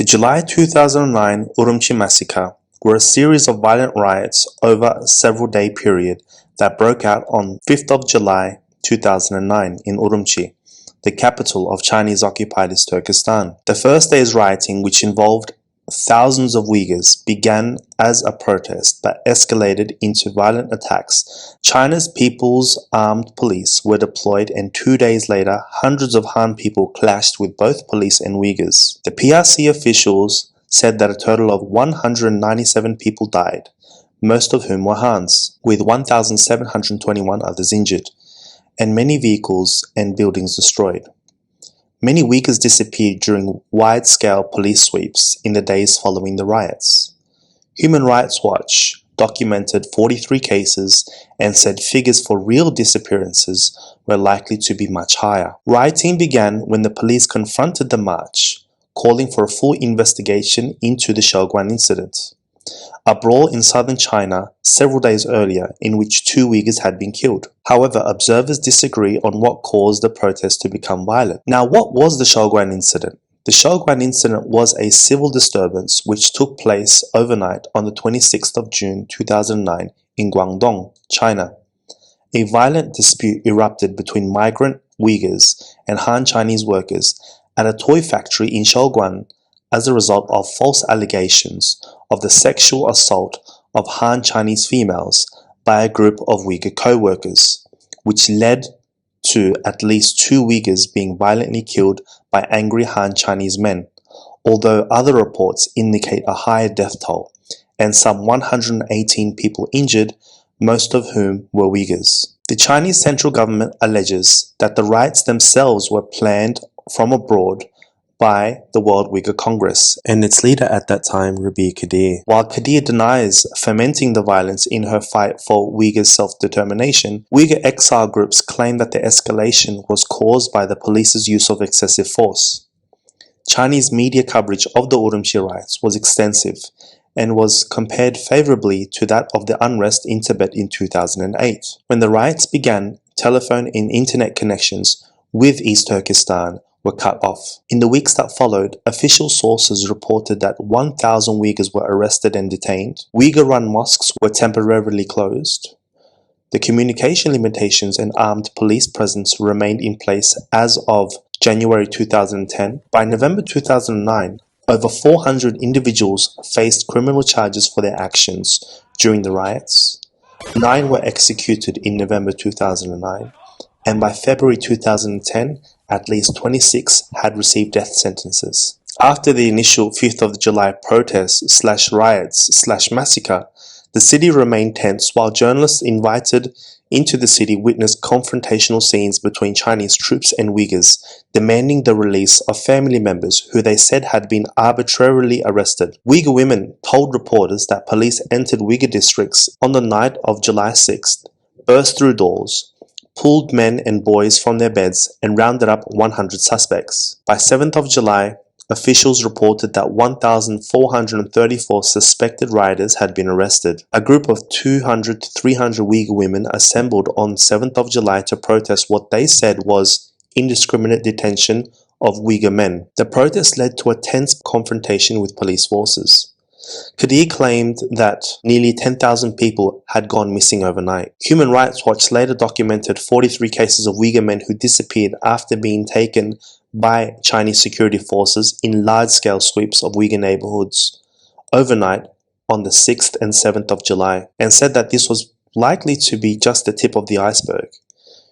The July 2009 Urumchi massacre were a series of violent riots over a several-day period that broke out on 5th of July 2009 in Urumchi, the capital of Chinese-occupied East Turkestan. The first day's rioting, which involved thousands of Uyghurs, began as a protest but escalated into violent attacks. China's People's Armed Police were deployed, and 2 days later, hundreds of Han people clashed with both police and Uyghurs. The PRC officials said that a total of 197 people died, most of whom were Hans, with 1,721 others injured, and many vehicles and buildings destroyed. Many Uyghurs disappeared during wide-scale police sweeps in the days following the riots. Human Rights Watch documented 43 cases and said figures for real disappearances were likely to be much higher. Rioting began when the police confronted the march, calling for a full investigation into the Shaoguan incident, a brawl in southern China several days earlier in which 2 Uyghurs had been killed. However, observers disagree on what caused the protest to become violent. Now, what was the Shaoguan incident? The Shaoguan incident was a civil disturbance which took place overnight on the 26th of June 2009 in Guangdong, China. A violent dispute erupted between migrant Uyghurs and Han Chinese workers at a toy factory in Shaoguan as a result of false allegations of the sexual assault of Han Chinese females by a group of Uyghur co-workers, which led to at least 2 Uyghurs being violently killed by angry Han Chinese men, although other reports indicate a higher death toll, and some 118 people injured, most of whom were Uyghurs. The Chinese central government alleges that the riots themselves were planned from abroad by the World Uyghur Congress and its leader at that time, Rabi Kadir. While Kadir denies fomenting the violence in her fight for Uyghur self-determination, Uyghur exile groups claim that the escalation was caused by the police's use of excessive force. Chinese media coverage of the Urumchi riots was extensive and was compared favorably to that of the unrest in Tibet in 2008. When the riots began, telephone and internet connections with East Turkestan were cut off. In the weeks that followed, official sources reported that 1,000 Uyghurs were arrested and detained. Uyghur-run mosques were temporarily closed. The communication limitations and armed police presence remained in place as of January 2010. By November 2009, over 400 individuals faced criminal charges for their actions during the riots. 9 were executed in November 2009, and by February 2010, at least 26 had received death sentences. After the initial 5th of July protests/riots/massacre, the city remained tense while journalists invited into the city witnessed confrontational scenes between Chinese troops and Uyghurs, demanding the release of family members who they said had been arbitrarily arrested. Uyghur women told reporters that police entered Uyghur districts on the night of July 6th, burst through doors, pulled men and boys from their beds, and rounded up 100 suspects. By 7th of July, officials reported that 1,434 suspected rioters had been arrested. A group of 200 to 300 Uyghur women assembled on 7th of July to protest what they said was indiscriminate detention of Uyghur men. The protest led to a tense confrontation with police forces. Kadir claimed that nearly 10,000 people had gone missing overnight. Human Rights Watch later documented 43 cases of Uyghur men who disappeared after being taken by Chinese security forces in large-scale sweeps of Uyghur neighborhoods overnight on the 6th and 7th of July, and said that this was likely to be just the tip of the iceberg.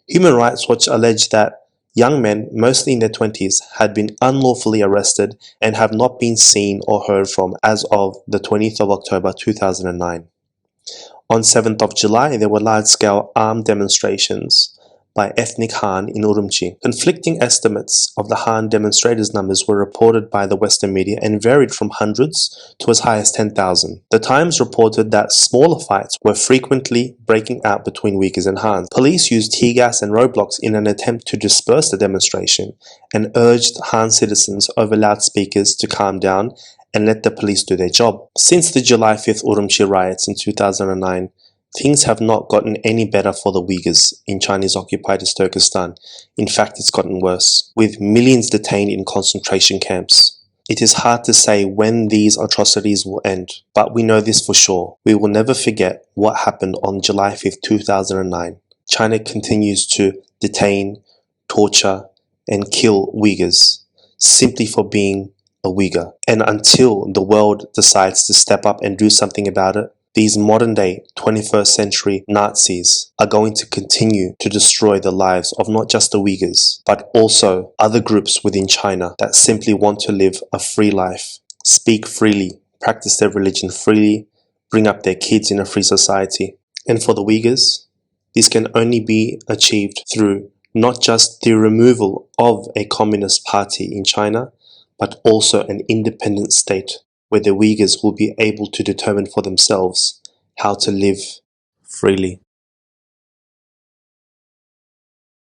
Human Rights Watch alleged that young men, mostly in their 20s, had been unlawfully arrested and have not been seen or heard from as of the 20th of October 2009. On 7th of July, there were large-scale armed demonstrations by ethnic Han in Urumchi. Conflicting estimates of the Han demonstrators' numbers were reported by the Western media and varied from hundreds to as high as 10,000. The Times reported that smaller fights were frequently breaking out between Uyghurs and Han. Police used tear gas and roadblocks in an attempt to disperse the demonstration and urged Han citizens over loudspeakers to calm down and let the police do their job. Since the July 5th Urumchi riots in 2009, things have not gotten any better for the Uyghurs in Chinese-occupied East Turkestan. In fact, it's gotten worse, with millions detained in concentration camps. It is hard to say when these atrocities will end, but we know this for sure. We will never forget what happened on July 5th, 2009. China continues to detain, torture, and kill Uyghurs simply for being a Uyghur. And until the world decides to step up and do something about it, these modern-day 21st century Nazis are going to continue to destroy the lives of not just the Uyghurs, but also other groups within China that simply want to live a free life, speak freely, practice their religion freely, bring up their kids in a free society. And for the Uyghurs, this can only be achieved through not just the removal of a communist party in China, but also an independent state where the Uyghurs will be able to determine for themselves how to live freely.